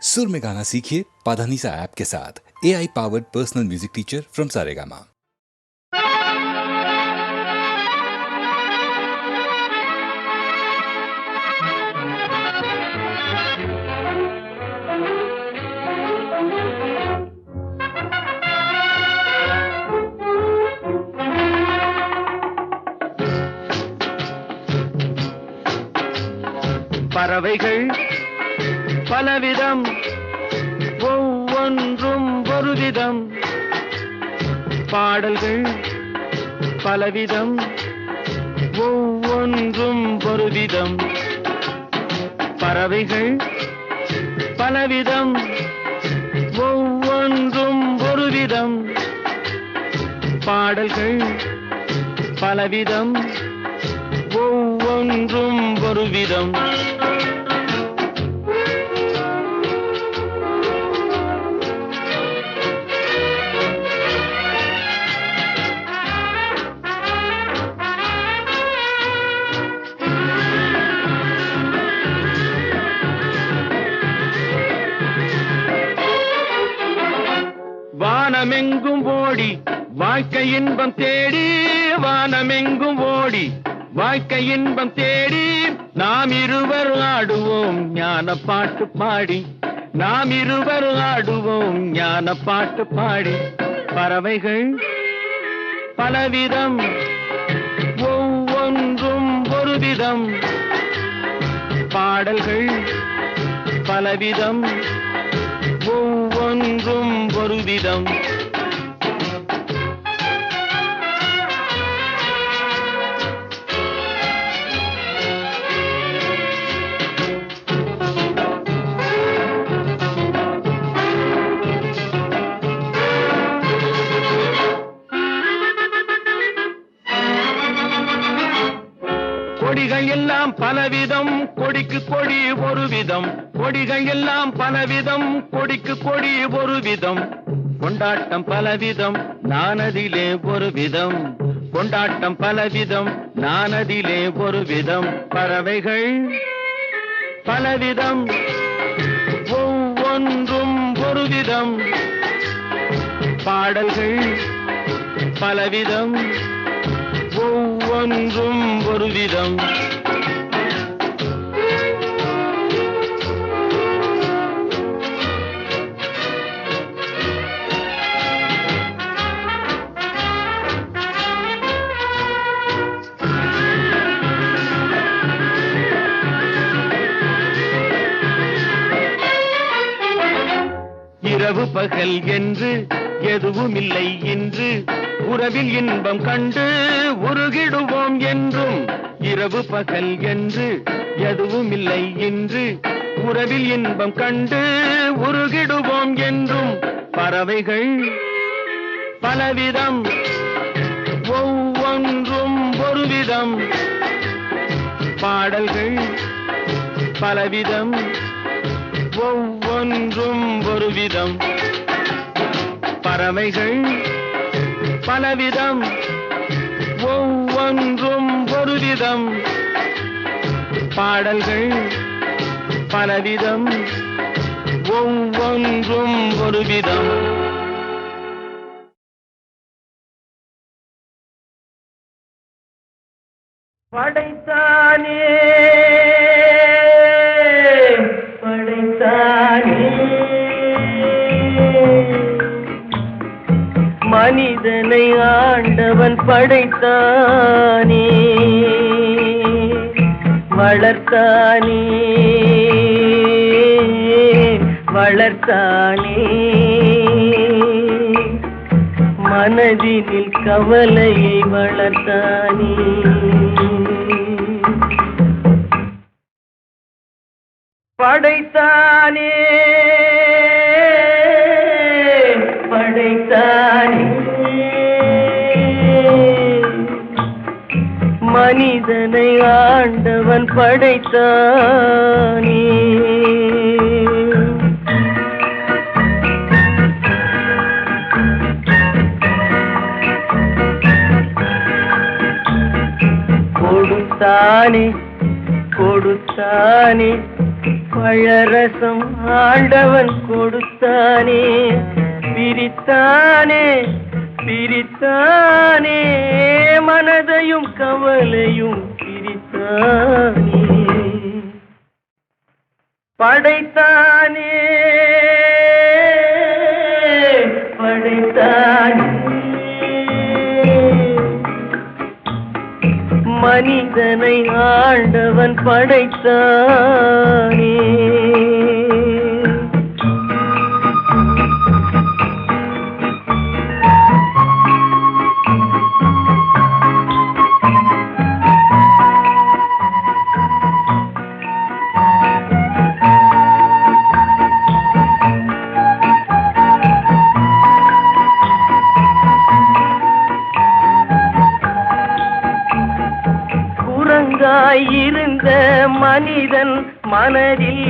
सुर में गाना सीखिए पाधानीसा ऐप के साथ। AI powered personal music teacher from Saregama. பறவைகள் பலவிதம், ஒவ்வொன்றும் ஒரு விதம். பாடல்கள் பலவிதம், ஒவ்வொன்றும் ஒரு விதம். பறவைகள் பலவிதம், ஒவ்வொன்றும் ஒரு விதம். பாடல்கள் பலவிதம், ஒவ்வொன்றும் ஒரு விதம். வானமெங்கும் ஓடி வாழ்க்கை இன்பம் தேடி, வானமெங்கும் ஓடி வாழ்க்கை இன்பம் தேடி, நாம் இருவர் ஆடுவோம் ஞான பாட்டு பாடி, நாம் இருவர் ஆடுவோம் ஞான பாட்டு பாடி. பறவைகள் பலவிதம், ஒவ்வொன்றும் ஒரு விதம். பாடல்கள் பலவிதம், ஒவ்வொன்றும் ஒரு விதம். கொடிகள் எல்லாம் பலவிதம், கொடிக்கு கொடி ஒரு விதம். கொடிகள் எல்லாம் பலவிதம், கொடிக்கு கொடி ஒரு விதம். கொண்டாட்டம் பலவிதம், நானதிலே ஒரு விதம். கொண்டாட்டம் பலவிதம், நானதிலே ஒரு விதம். பறவைகள் பலவிதம், ஒவ்வொன்றும் ஒரு விதம். பாடல்கள் பலவிதம், ஒவ்வொன்றும் ஒரு விதம். இரவு பகல் என்று எதுவும் இல்லை இன்று, உறவில் இன்பம் கண்டு உருகிடுவோம் என்றும். இரவு பகல் என்று எதுவும் இல்லை இன்று, உறவில் இன்பம் கண்டு உருகிடுவோம் என்றும். பறவைகள் பலவிதம், ஒவ்வொன்றும் ஒரு விதம். பாடல்கள் பலவிதம், ஒவ்வொன்றும் ஒரு விதம். பறவைகள் பலவிதம், ஒவ்வொன்றும் ஒரு விதம். பாடல்கள் பலவிதம், ஒவ்வொன்றும் ஒரு விதம். படைத்தானே படைத்தானே மனிதனை ஆண்டவன் படைத்தானே, வளர்த்தானே வளர்த்தானே. மனதினில் கவலையை வளர்த்தானே. படைத்தானே படைத்தானே மனிதனை ஆண்டவன் படைத்தானே. கொடுத்தானே கொடுத்தானே பழரசம் ஆண்டவன் கொடுத்தானே, பிரித்தானே பிரித்தானே, மனதையும் கவலையும் பிரித்தானே, படைத்தானே படைத்தானே, மனிதனை ஆண்டவன் படைத்தானே. இருந்த மனிதன் மனதில்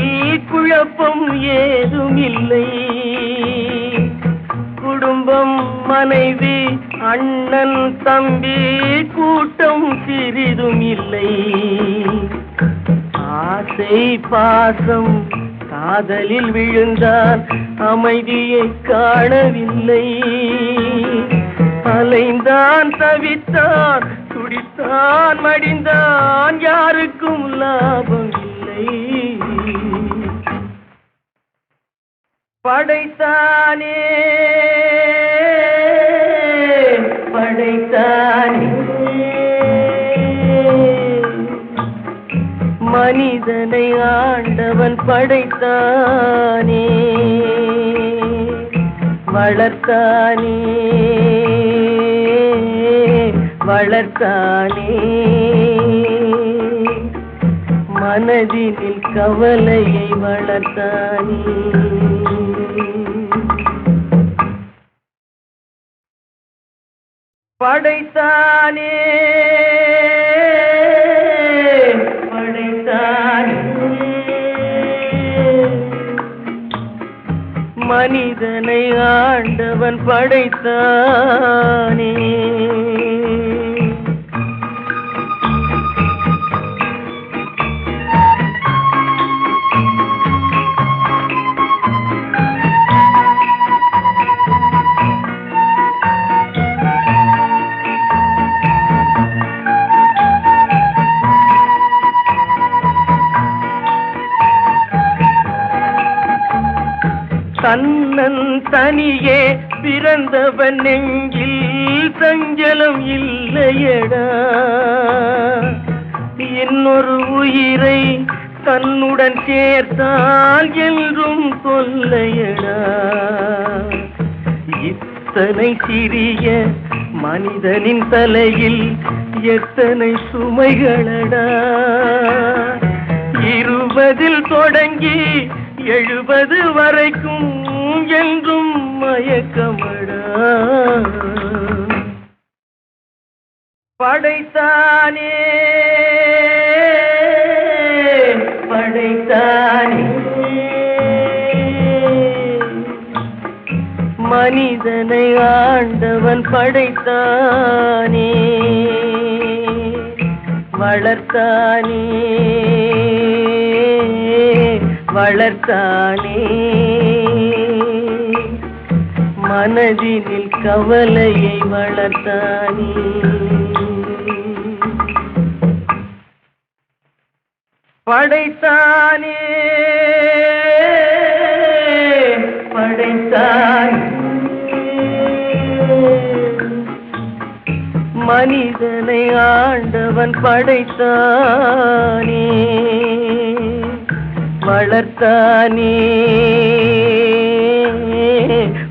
குழப்பம் ஏதும் இல்லை. குடும்பம், மனைவி, அண்ணன், தம்பி, கூட்டம் சிறிதும் இல்லை. ஆசை பாசம் காதலில் விழுந்தான், அமைதியை காணவில்லை. அலைந்தான், தவித்தான், துடித்தான், மடிந்தான், யாருக்கும் லாபம் இல்லை. படைத்தானே படைத்தானே, மனிதனை ஆண்டவன் படைத்தானே, வளர்த்தானே வளர்த்தானே, மனதினில் கவலையை வளர்த்தானே. படைத்தானே படைத்தானே, மனிதனை ஆண்டவன் படைத்தானே. தன்னன் தனியே பிறந்தவன் நெஞ்சில் சஞ்சலம் இல்லையடா, இன்னொரு உயிரை தன்னுடன் சேர்த்தால் என்றும் தொல்லையடா. இத்தனை சிறிய மனிதனின் தலையில் எத்தனை சுமைகளடா, 20 தொடங்கி 70 வரைக்கும் என்றும் மயக்கமடா. படைத்தானே படைத்தானே, மனிதனை ஆண்டவன் படைத்தானே, வளர்த்தானே வளர்த்தானே, மனதினில் கவலையை வளர்த்தானே. படைத்தானே படைத்தானே, மனிதனை ஆண்டவன் படைத்தானே, வளர்த்தானே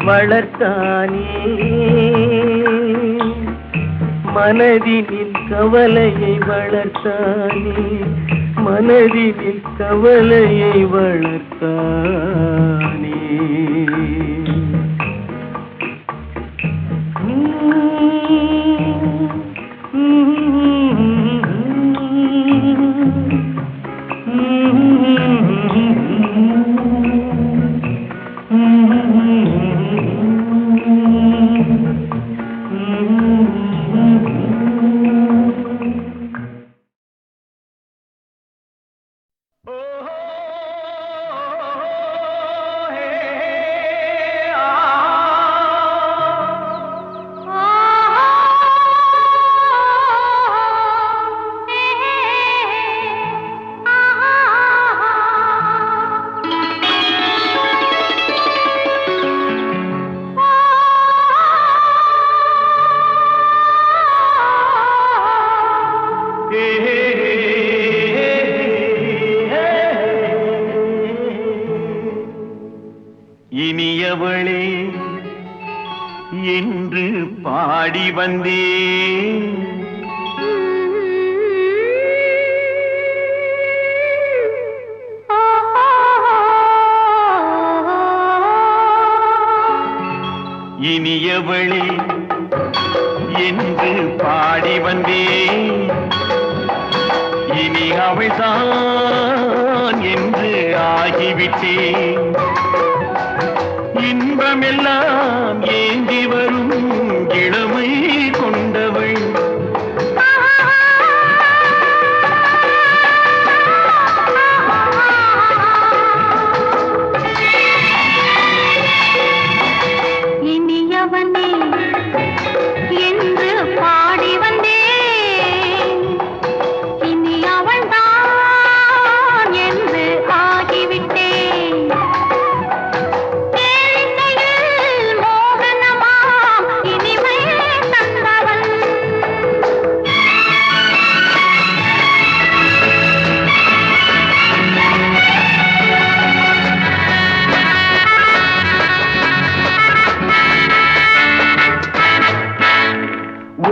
வளர்த்தானே, மனதினில் கவலையை வளர்த்தானே, மனதினில் கவலையை வளர்த்தானே. இனியவளே என்று பாடி வந்தேன். இனியவளே என்று பாடி வந்தேன். இனி அவள்தான் என்று ஆகிவிட்டேன். இன்பமெல்லாம் ஏந்தி வரும் இளமை கொண்டவள். இனியவனே என்று பாடி வந்தேன். இனி அவள்தான் என்று ஆகிவிட்டேன். கேளிக்கையில் மோகனமாம் இனிமை தந்தவள்.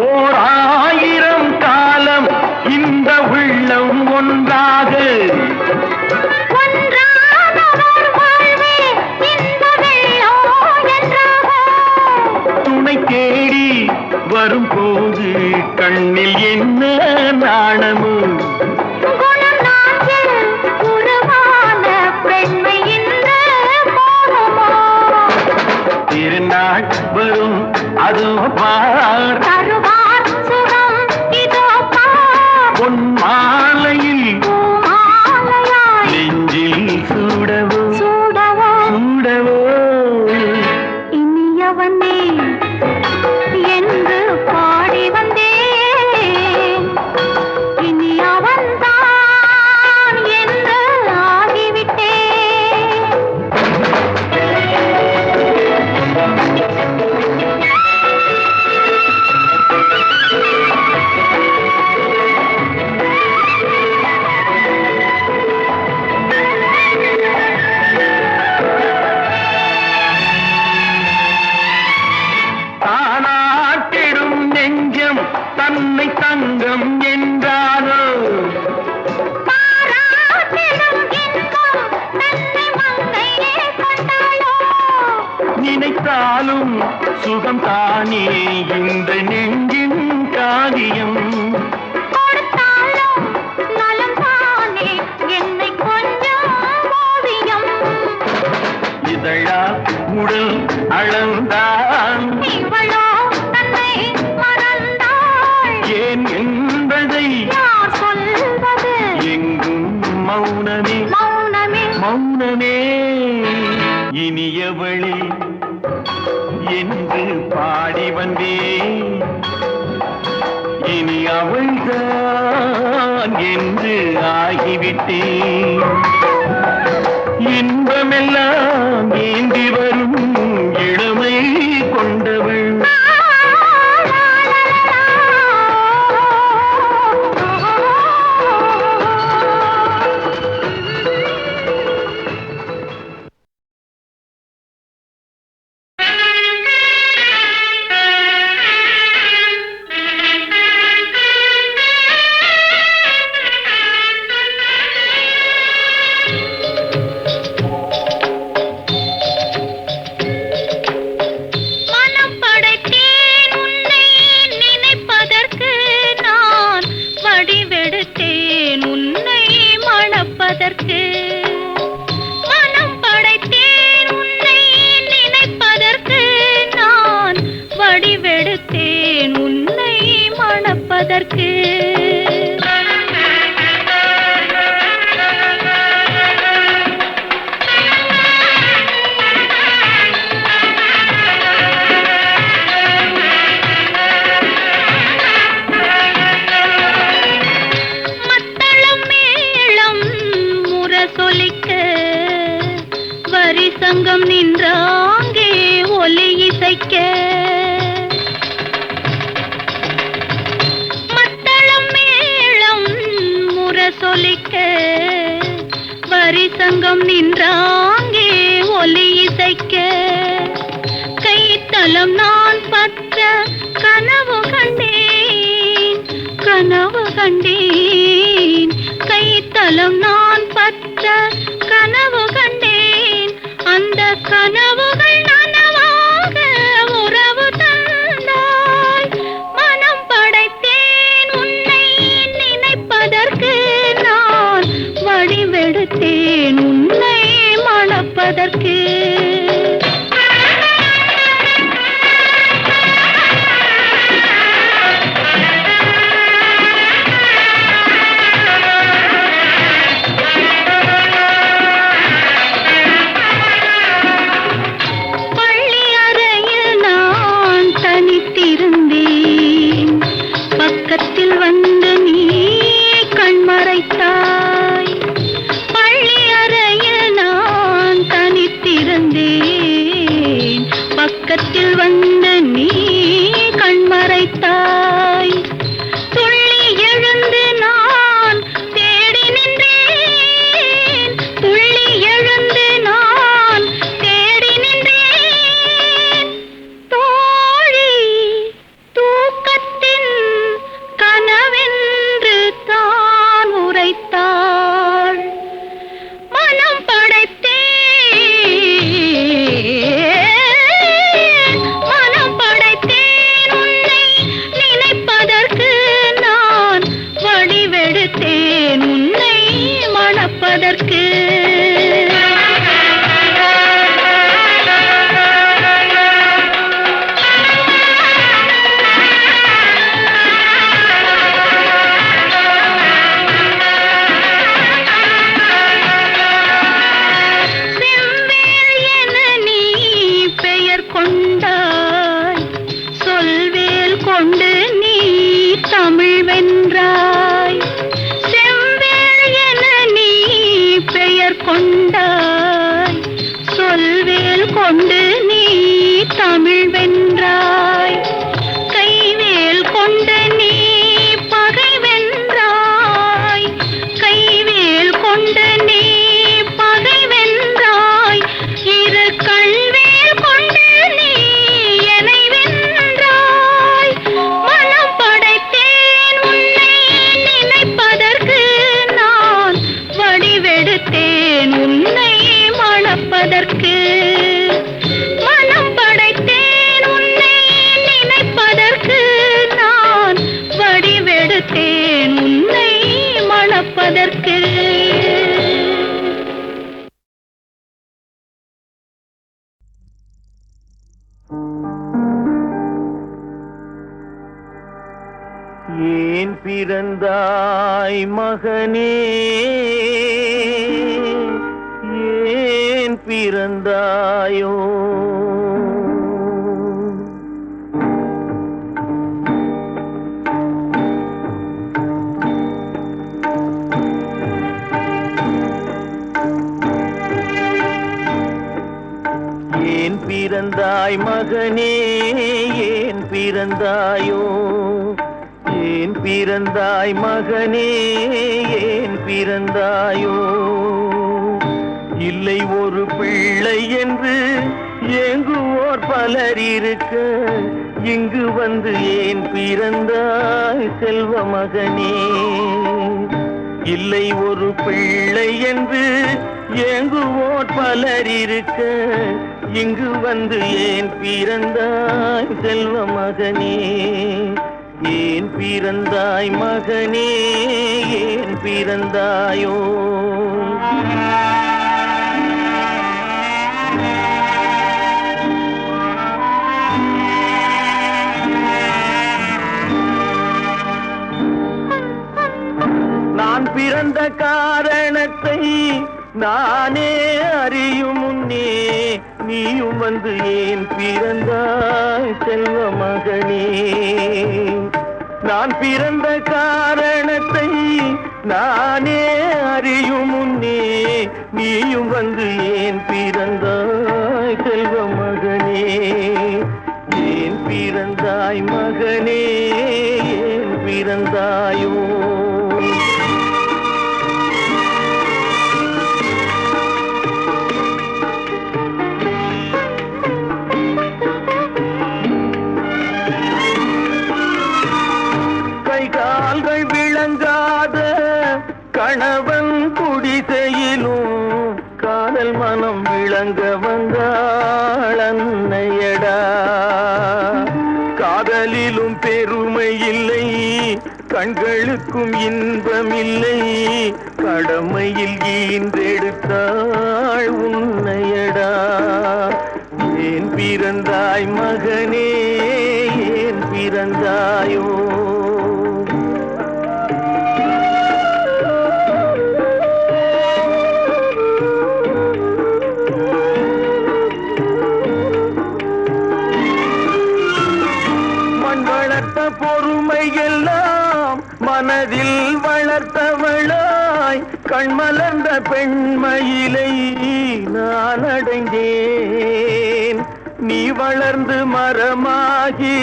ஓர் ஆயிரம் காலம் இந்த உள்ளம் ஒன்றாக ஒன்றானவர் வாழ்வே இன்ப வெள்ளம் என்றாக. துணை தேடி வரும்போது கண்ணில் என்ன நாணமோ. குணம் நாட்டில் உருவான பெண்மை இந்த மோகமோ. திருநாள் வரும் அதோ பார். தருவார் சுகம் இதோ பார். பொன் மாலையில் பூமாலையாய் நெஞ்சில் சூடவோ சூடவோ. சூடவோ. இனியவனே என்று பாடி வந்தேன். இனி அவன்தான் என்று ஆகிவிட்டேன். தானாட்டிடும் நெஞ்சம் தன்னை தங்கம் என்றானோ. பாராட்டிடும் இன்பம் தன்னை மங்கையே கொண்டாளோ. நினைத்தாலும் சுகம் தானே இந்த நெஞ்சின் காரியம். கொடுத்தாலும் நலம் தானே என்னை கொஞ்சம் ஓவியம். இதழா உடல் அளந்தான் இவளோ தன்னை மறந்தாள். ஏன் என்பதை யார் சொல்வது எங்கும் மௌனமே மௌனமே. மௌனமே. இனியவளே என்று பாடி வந்தேன். இனி அவள்தான் என்று ஆகிவிட்டேன். இன்பமெல்லாம் ஏந்தி வரும் இளமை கொண்டவள். மனம் படைத்தேன் உன்னை நினைப்பதற்கு. நான் வடிவெடுத்தேன் உன்னை மணப்பதற்கு. மனம் படைத்தேன் உன்னை நினைப்பதற்கு. நான் வடிவெடுத்தேன் உன்னை மணப்பதற்கு. மத்தளம் மேளம் முரசொலிக்க வரி சங்கம் நின்றாங்கே ஒலி இசைக்க. மத்தளம் மேளம் முரசொலிக்க வரி சங்கம் நின்றாங்கே ஒலி இசைக்க. அந்த கனவுகள் நனவாக உறவு தந்தாய். மனம் படைத்தேன் உன்னை நினைப்பதற்கு, நான் வடிவெடுத்தேன் உன்னை மணப்பதற்கு. பக்கத்தில் வந்து நீ கண்மறைத்தாய். பள்ளி அறையில் நான் தனித்திருந்தேன். பக்கத்தில் வந்து நீ கண்மறைத்தாய். துள்ளி எழுந்து நான் தேடி நின்றேன். துள்ளி எழுந்து நான் தேடி நின்றேன். தோழி தூக்கத்தின் கனவென்று தான் உரைத்தாள். மனம் படைத்தேன் உன்னை நினைப்பதற்கு, நான் வடிவெடுத்தேன் உன்னை மணப்பதற்கு. கொண்டு நீ தமிழ் வென்றாய். செவ்வேள் என நீ பெயர் கொண்டாய். சொல்வேல் கொண்டு நீ தமிழ் வென்றாய். கைவேல் கொண்டு நீ பகை வென்றாய். கைவேல் கொண்டு நீ பகை வென்றாய். இரு கண்வேல் கொண்டு நீ என்னை வென்றாய். மனம் படைத்தேன் உன்னை நினைப்பதற்கு, நான் வடிவெடுத்தேன் உன்னை மணப்பதற்கு. மனம் படைத்தேன் உன்னை நினைப்பதற்கு, நான் வடிவெடுத்தேன் உன்னை மணப்பதற்கு. ஏன் பிறந்தாய் மகனே, ஏன் பிறந்தாயோ? ஏன் பிறந்தாய் மகனே, ஏன் பிறந்தாயோ? ஏன் பிறந்தாய் மகனே, ஏன் பிறந்தாயோ? இல்லை ஒரு பிள்ளை என்று ஏங்குவோர் பலர் இருக்க, இங்கு வந்து ஏன் பிறந்தாய் செல்வ மகனே? இல்லை ஒரு பிள்ளை என்று ஏங்குவோர் பலர் இருக்க, இங்கு வந்து ஏன் பிறந்தாய் செல்வ மகனே? ஏன் பிறந்தாய் மகனே, ஏன் பிறந்தாயோ? நான் பிறந்த காரணத்தை நானே அறியும் முன்னே, நீயும் வந்து ஏன் பிறந்தாய் செல்வ மகனே? நான் பிறந்த காரணத்தை நானே அறியும் முன்னே, நீயும் வந்து ஏன் பிறந்தாய் செல்வ மகனே? ஏன் பிறந்தாய் மகனே, ஏன் பிறந்தாயோ? கால்கள் விளங்காத கணவன் குடிசையிலும் காதல் மனம் விளங்க வந்தாள் அன்னையடா. காதலிலும் பெருமை இல்லை, கண்களுக்கும் இன்பமில்லை, கடமையில் ஈன்றெடுத்தாள் உன்னையடா. ஏன் பிறந்தாய் மகனே, ஏன் பிறந்தாயோ? பொறுமை எல்லாம் மனதில் வளர்த்தவளாய், கண்மலர்ந்த பெண்மயிலை நான் அடைந்தேன். நீ வளர்ந்து மரமாகி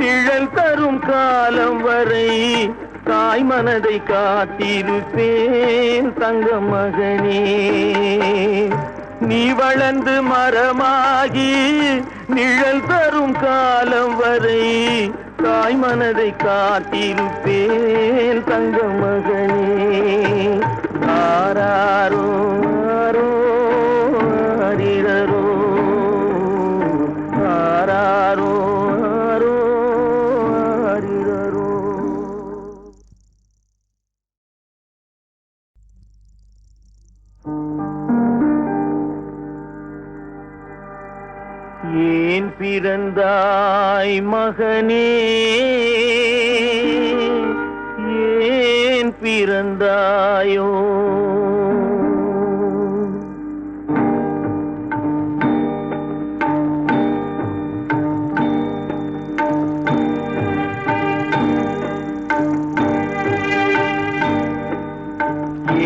நிழல் தரும் காலம் வரை தாய் மனதை காத்திருப்பேன் தங்க மகனே. நீ வளர்ந்து மரமாகி நிழல் தரும் காலம் வரை தாய் மனதை காத்திருப்பேன் தங்க மகனே. ஆராரோ ஆரோ ஆரிரரோ, ஆராரோ ஆரோ ஆரிரரோ. ஏன் பிறந்தாய் மகனே, ஏன் பிறந்தாயோ?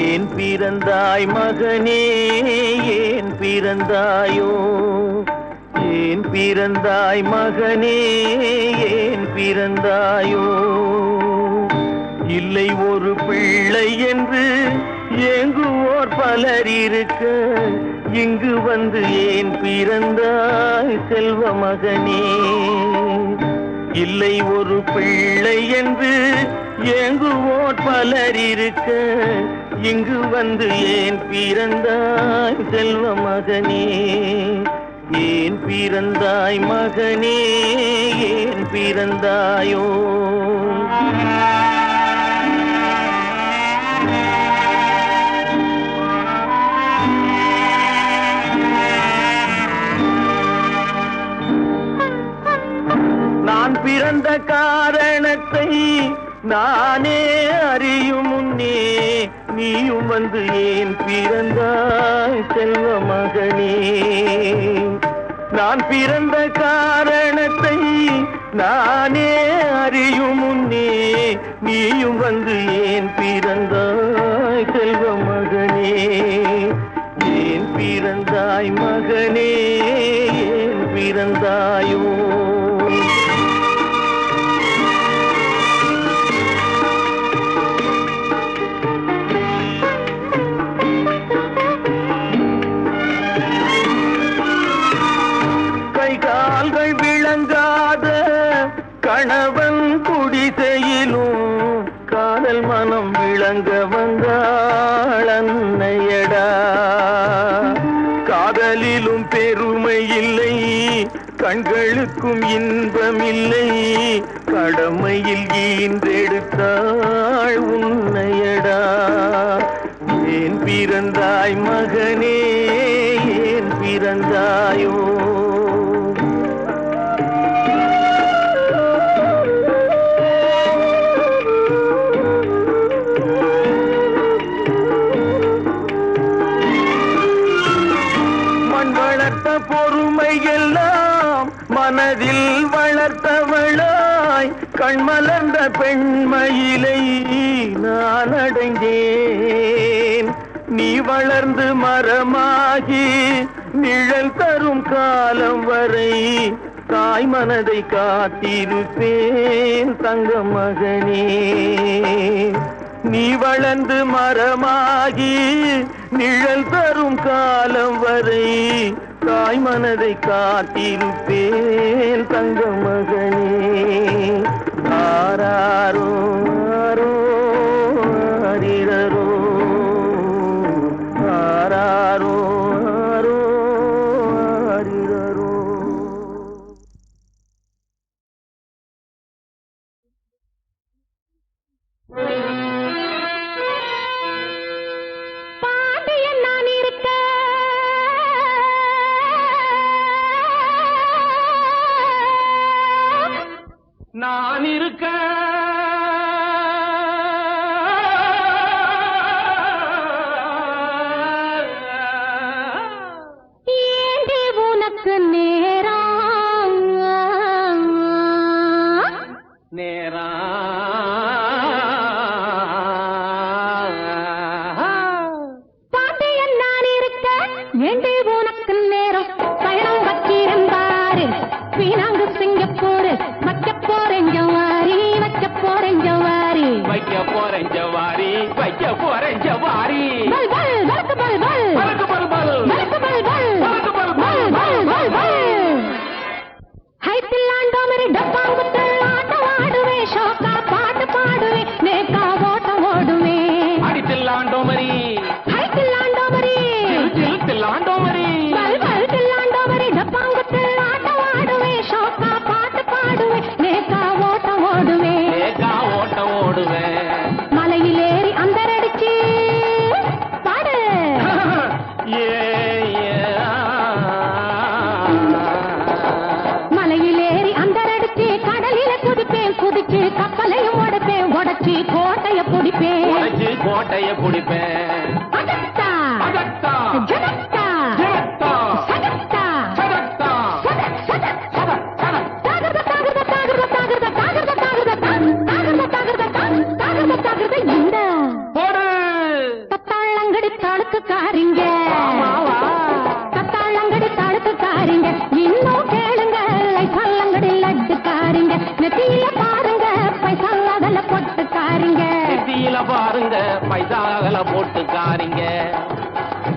ஏன் பிறந்தாய் மகனே, ஏன் பிறந்தாயோ? ஏன் பிறந்தாய் மகனே, ஏன் பிறந்தாயோ? இல்லை ஒரு பிள்ளை என்று ஏங்குவோர் பலர் இருக்க, இங்கு வந்து ஏன் பிறந்தாய் செல்வ மகனே? இல்லை ஒரு பிள்ளை என்று ஏங்குவோர் பலர் இருக்க, இங்கு வந்து ஏன் பிறந்தாய் செல்வ மகனே? ஏன் பிறந்தாய் மகனே, ஏன் பிறந்தாயோ? நான் பிறந்த காரணத்தை நானே அறியும் முன்னே, நீயும் வந்து ஏன் பிறந்தாய் செல்வ மகனே? நான் பிறந்த காரணத்தை நானே அறியும் முன்னே, நீயும் வந்து ஏன் பிறந்தாய் செல்வ மகனே? ஏன் பிறந்தாய் மகனே, ஏன் பிறந்தாயோ? கால்கள் விளங்காத கணவன் குடிசையிலும் காதல் மனம் விளங்க வந்தாள் அன்னையடா. காதலிலும் பெருமை இல்லை, கண்களுக்கும் இன்பமில்லை, கடமையில் ஈன்றெடுத்தாள் உன்னையடா. ஏன் பிறந்தாய் மகனே, ஏன் பிறந்தாயோ? பொறுமை எல்லாம் மனதில் வளர்த்தவளாய், கண்மலர்ந்த பெண்மயிலை நான் அடைந்தேன். நீ வளர்ந்து மரமாகி நிழல் தரும் காலம் வரை தாய் மனதை காத்திருப்பேன் தங்க மகனே. நீ வளர்ந்து மரமாகி நிழல் தரும் காலம் வரை தாய் மனதை காத்திருப்பேன் தங்க மகனே. ஆராரோ ஆரோ ஆரிரரோ, ஆராரோ ஆரோ நான் இருக்க ஏண்டி உனக்கு நேரம் நேரா பாண்டியன் நான் இருக்க ஏண்டி உனக்கு நேரம் பயணம் வச்சிருந்தாரு வீணாங்கு சிங்கப்பூர் வைக்க போறேன் ஜவாரி வைக்க போறேன் ஜவாரி வைக்க போறேன் ஜவாரி வைக்க போறேன் ஜவாரி பல் பல் வலக்கு பல் பல் பலக்கு பல் பல் வலக்கு பல் பல் வலக்கு பல் பல் பல் பல் பல் பல் ஹை தில்லாண்டோ மேரி டப்பாங்குத்து ஆட்டம் ஆடுவேன் ஷோக்கா பாட்டு பாடுவேன் நேக்கா ஓட்டம் ஓடுவேன் அடித்தில்லாண்டோ மரி ஹை தில்லாண்டோ மேரி தில்லாண்டோ மரி பல் பல் தில்லாண்டோ மேரி டப்பாங்குத்து ஆட்டம் ஆடுவேன் ஷோக்கா பாட்டு பாடுவேன் நேக்கா ஓட்டம் ஓடுவேன் ஏகா ஓட்டம் ஓடுவேன் மலையிலேறி அந்தரடிச்சு பாடு மலையிலேறி அந்தரடிச்சு கடலில குதிப்பேன் குதிச்சு கப்பலையும் உடைப்பேன் உடைச்சு கோட்டைய பிடிப்பேன் உடைச்சு கோட்டைய பிடிப்பேன் அகத்தா அகத்தா ஜனத்தா ஜனத்தா சகத்தா சதத்தா சத சத சத சத தாகர்த தாகர்த தாகர்த தாகர்த தாகர்த தாகர்த தாகர்த தாகர்த தாகர்த தாகர்த இந்த போடு தத்தாளங்கடி தாளுக்குக்காரிங்க ஆமாவா தத்தாளங்கடி தாளுக்குக்காரிங்க இன்னும் கேளுங்க லைசல்லங்கடி லட்டுக்காரிங்க நெத்தியில பாருங்க பைசால பொட்டுக்காரிங்க நெத்தியில பாருங்க பைசாகல போட்டுக்காரிங்க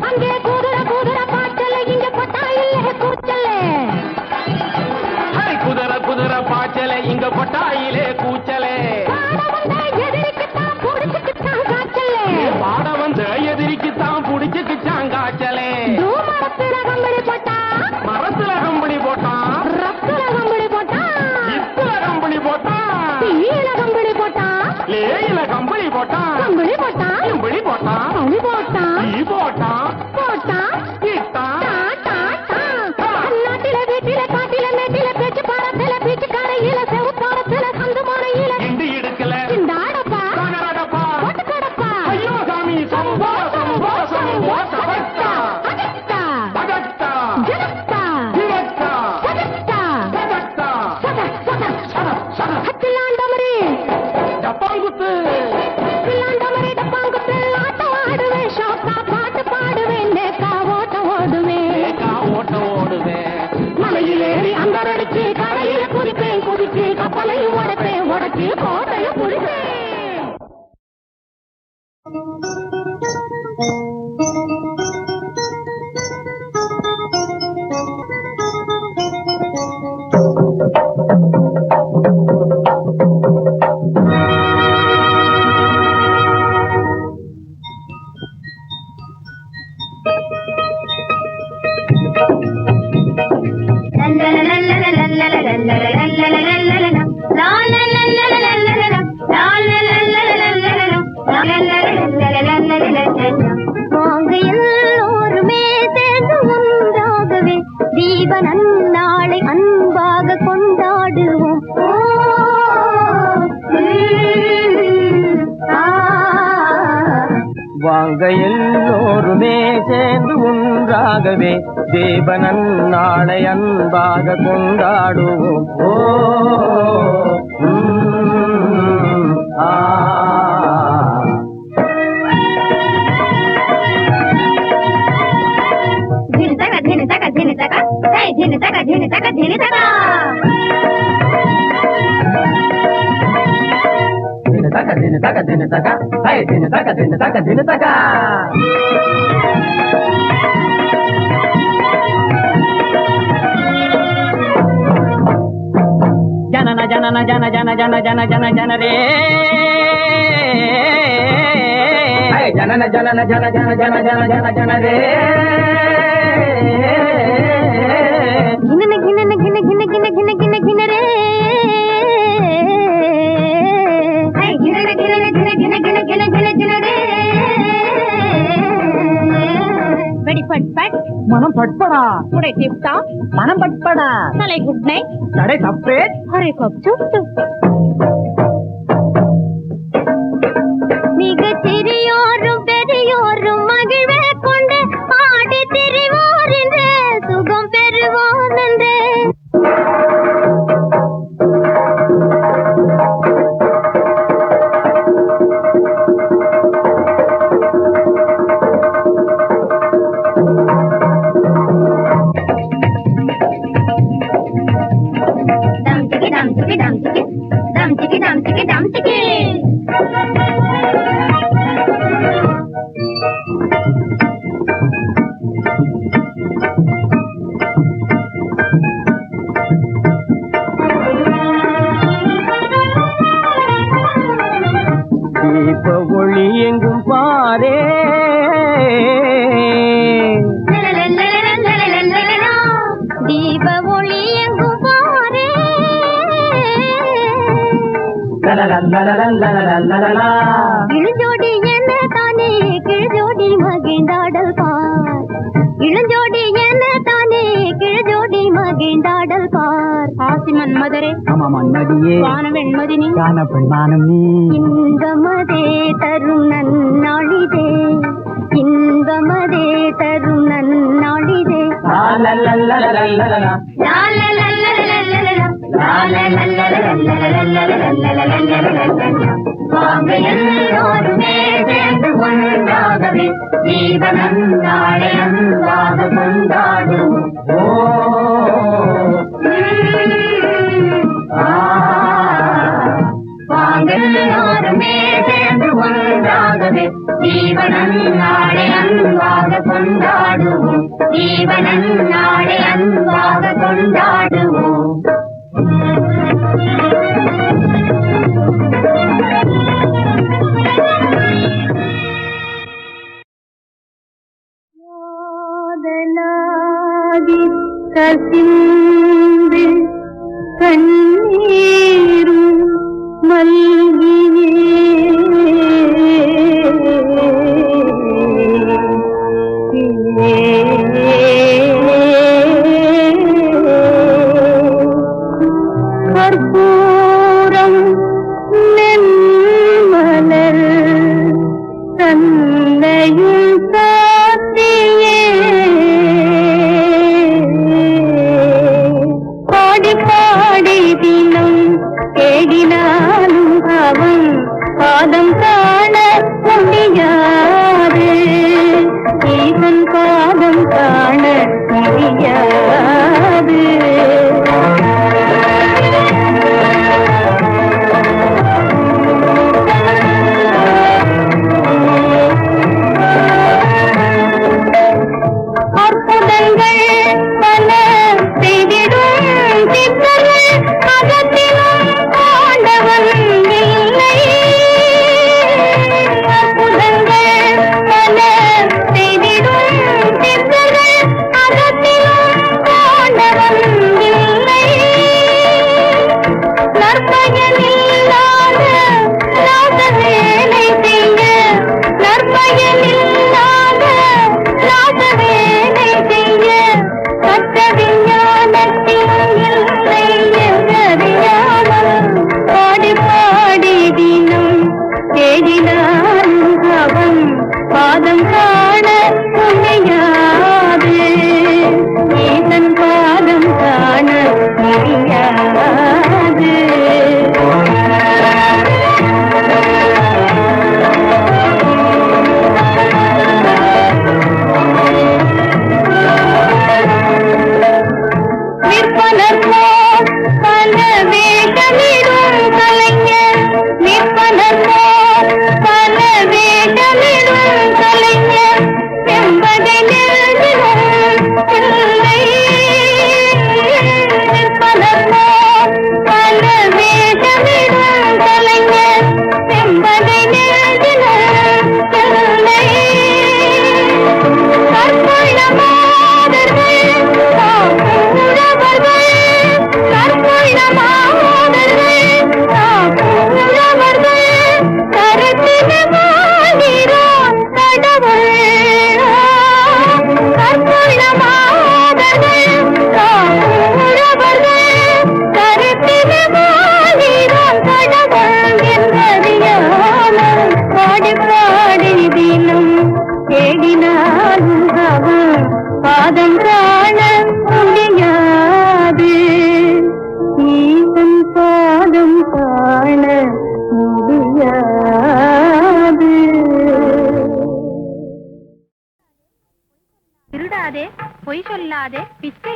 அங்கே குதிரை குதிரை பாய்ச்சல இங்க பட்டா இல்ல கூச்சல ஹை, குதிரை குதிரை பாய்ச்சல இங்க கொட்டாயிலே கூச்சலே பாட வந்த எதிரிக்குத்தான் புடிச்சுக்குத்தான் காய்ச்சல பாட வந்த எதிரிக்குத்தான் புடிச்சுக்குச்சான் காய்ச்சலே தூமரத்துல கம்பளி போட்டா மரத்துல கம்பளி போட்டான் ரத்துல கம்பளி போட்டா இத்துல கம்பளி போட்டான் தீயில கம்பளி போட்டா லேயில கம்பளி போட்டான் கம்பளி போட்டா கம்பளி போட்டான் கம்பளி போட்டா ஈ போட்டான் போட்டா இட்டான் டா, டா, டா. நாட்டில வீட்டில காட்டில மேட்டில பேச்சு பாரத்துல பீச்சு கரையில செவுப்பாரத்துல சந்து மறையில இண்டு இடுக்கல சிந்தாடப்பா தகரடப்பா போட்டு கடப்பா ஐயோ சாமி சம்போ சம்போ சம்போ சபத்தா அகத்தா தகத்தா ஜனத்தா ஜிவத்தா சகத்தா சதத்தா சத சத சத சத ஹத்திலாண்டமரி டப்பாங்குத்து ஹத்திலாண்டமரி டப்பாங்குத்து ஆட்டம் ஆடுவேன் ஷோக்கா பாட்டு பாடுவேன் நேக்கா ஓட்டம் ஓடுவேன் ஏகா ஓட்ட ஓடுவேன் மலையிலேறி அந்தரடிச்சு கரையில குதிப்பேன் குதிச்சு கப்பலையும் உடைப்பேன் உடைச்சு கோட்டையும் புடிப்பேன் வாங்க எல்லோருமே சேர்ந்து ஒன்றாகவே ஜீவன் நாளை அன்பாக கொண்டாடுவோம் வாங்க எல்லோருமே சேர்ந்து ஒன்றாகவே தேவனன் நாளை அன்பாக கொண்டாடுவோம் ஓ ஆ धिन तका धिन तका हे धिन तका धिन तका धिन तका धिन तका धिन तका धिन तका हे धिन तका धिन तका धिन तका जनन जनन जन जन जन जन जन जन रे हे जनन जनन जन जन जन जन जन जन रे घिन घिन घिन घिन घिन घिन घिन घिन रे हाय घिन घिन घिन घिन घिन घिन घिन घिन रे बड़ी फटफट మనం పట్పడా Today tip top. மனம் பட்படா. Nalai good night. கடை சப்பேட். Hurry cup chup chup. மிகச் சிறியோரும் பெரியோரும் மகிழ்வே கொண்டு ஆடி திரிவோர் என்று சுகம் பெறுவோர் என்று dum chiki dum chiki dum chiki. தீப ஒளி எங்கும் பாரே தீப ஒளி எங்கும் பாரே இளஞ்சோடி என்ன தானே கிழஜோடி மகிழ்ந்தாடல் பார் இளஞ்சோடி என்ன தானே கிழஜோடி மகிழ்ந்தாடல் பார் ஆசி மன்மதரே ஆமா மன்மதியே வான வெண்மதினி காண பெண்மானம் நீ இன்பமதே தரும் நன்னாளிதே இன்பமதே தரும் நன்னாளிதே எல்லோருமே சேர்ந்து ஒன்றாகவே ஜீவனம் நாளையன்றாக கொண்டாடும் எல்லோருமே சேர்ந்து ஒன்றாகவே ஜீவனம் நாளை அன்பாக கொண்டாடுவோம் ஜீவனம் நாளை அன்பாக கொண்டாடுவோம் கசிந்து கண்ணீரும் மல்கியே கற்பூரம் நெல்மலர் தன்னையும் சாத்தியே பாடி பாடி தினம் தேடினாலும் அவன்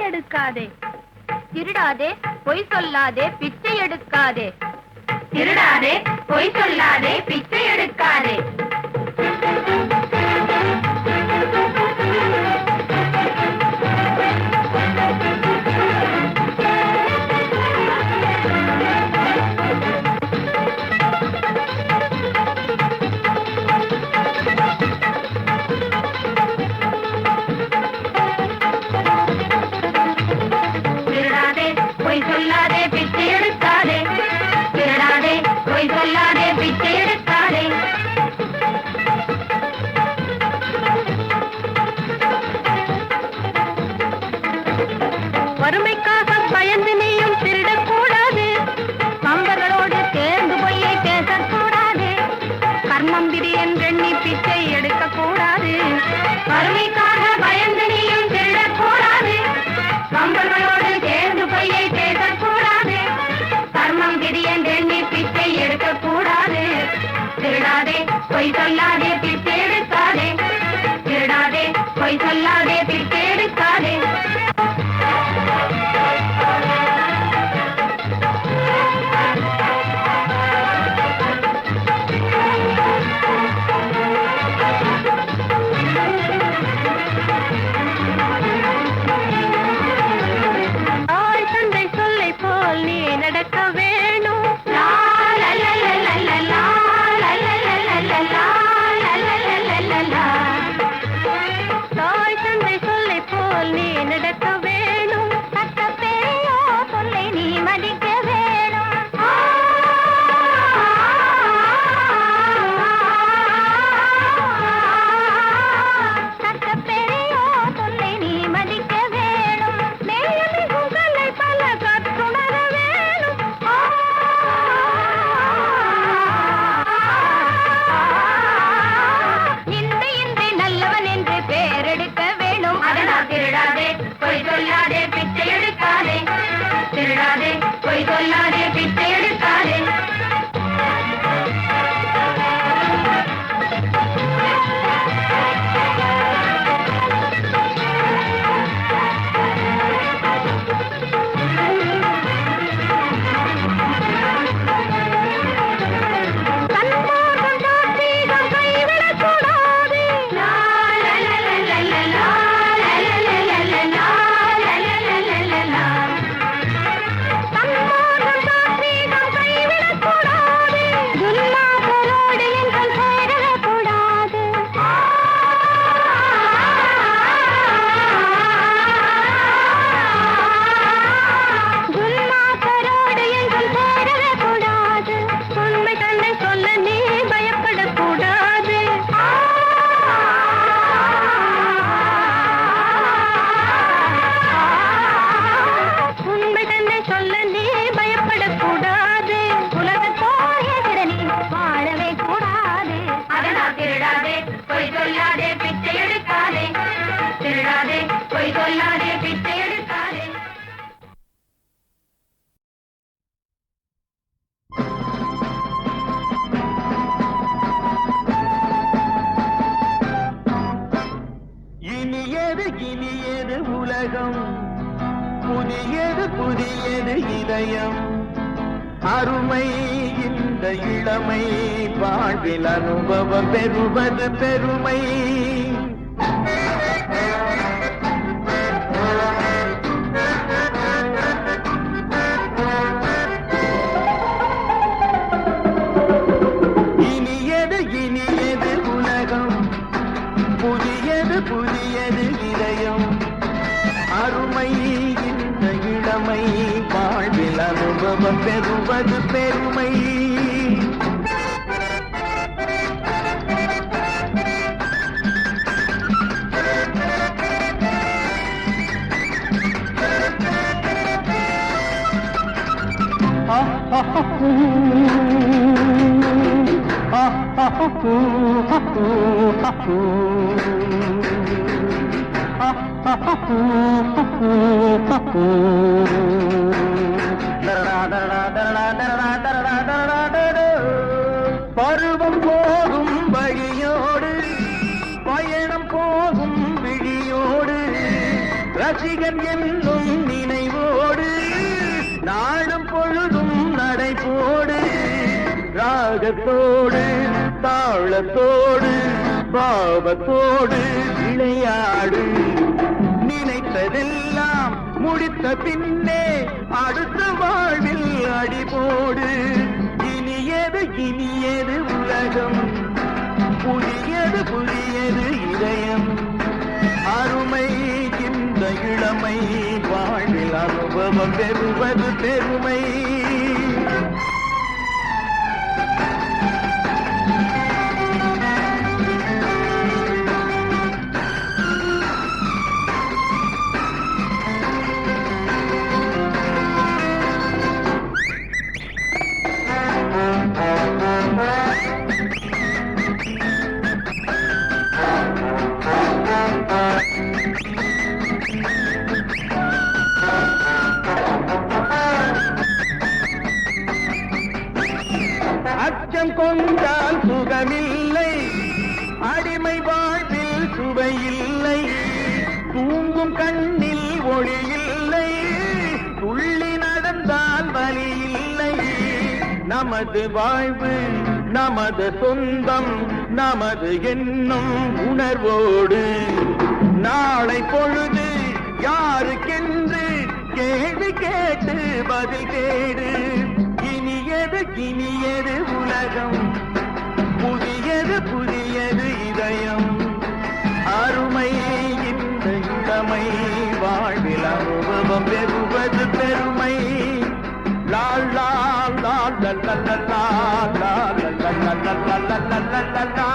எடுக்காதே திருடாதே பொய் சொல்லாதே பிச்சை எடுக்காதே திருடாதே பொய் சொல்லாதே பிச்சை எடுக்காதே வறுமைக்காக பயந்து நீயும் திருடக்கூடாது நண்பர்களோடு சேர்ந்து பொய்யை பேசக்கூடாது கர்மம் விதி என்றெண்ணி பிச்சை எடுக்கக்கூடாது வறுமைக்காக பயந்து நீயும் திருடக்கூடாது நண்பர்களோடு சேர்ந்து பொய்யை பேசக்கூடாது கர்மம் விதி என்றெண்ணி பிச்சை எடுக்கக்கூடாது திருடாதே பொய் சொல்லாதே பிச்சை எடுக்காதே திருடாதே பொய் சொல்லாதே பிச்சை எடுக்காதே நடக்க வேணும் தாய் தந்தை சொல்லை போல் நீ நடக்க வேணும் சட்டப்பேயோ சொல்லை நீ மதிக்க வேணும் சட்டப்பேயோ சொல்லை நீ மதிக்க வேணும் மேயமிகுகளை பல கற்றுணர திருடாதே பொய் சொல்லாதே பிச்சை எடுக்காதே திருடாதே பொய் சொல்லாதே பிச்சை எடுக்காதே இனியது உலகம் புதியது புதியது இதயம் அருமை இந்த இளமை வாழ்வில் அனுபவம் பெறுவது பெருமை இனியது உலகம் புதியது புதியது இதயம் அருமை இந்த இளமை வாழ்வில் அனுபவம் பெறுவது பெருமை பருவம் போகும் வழியோடு பயணம் போகும் விழியோடு ரசிகன் என்னும் உன் நினைவோடு நாடும் பொழுதும் நடைபோடு ராகத்தோடு தாளத்தோடு பாவத்தோடு விளையாடு நினைத்ததெல்லாம் முடித்த பின்னே அடுத்த வாழ்வில் அடிபோடு இனியது உலகம் புதியது புதியது இதயம் அருமை இந்த இளமை வாழ்வில் அனுபவம் பெறுவது பெருமை அச்சம் கொண்டால் சுகமில்லை அடிமை வாழ்வில் சுவையில்லை தூங்கும் கண்ணில் ஒளியில்லை துள்ளி நடந்தால் வலி இல்லை நமது வாழ்வு நமது சொந்தம் நமது என்னும் உணர்வோடு நாளை பொழுது யாருக்கென்று கேள்வி கேட்டு பதில் கேடு இனியது உலகம் புதியது புதியது இதயம் அருமை இந்த இளமை வாழ்வில் அனுபவம் பெறுவது பெருமை லா லா லா லா லா லா லா லா லா லா லா லா லா லா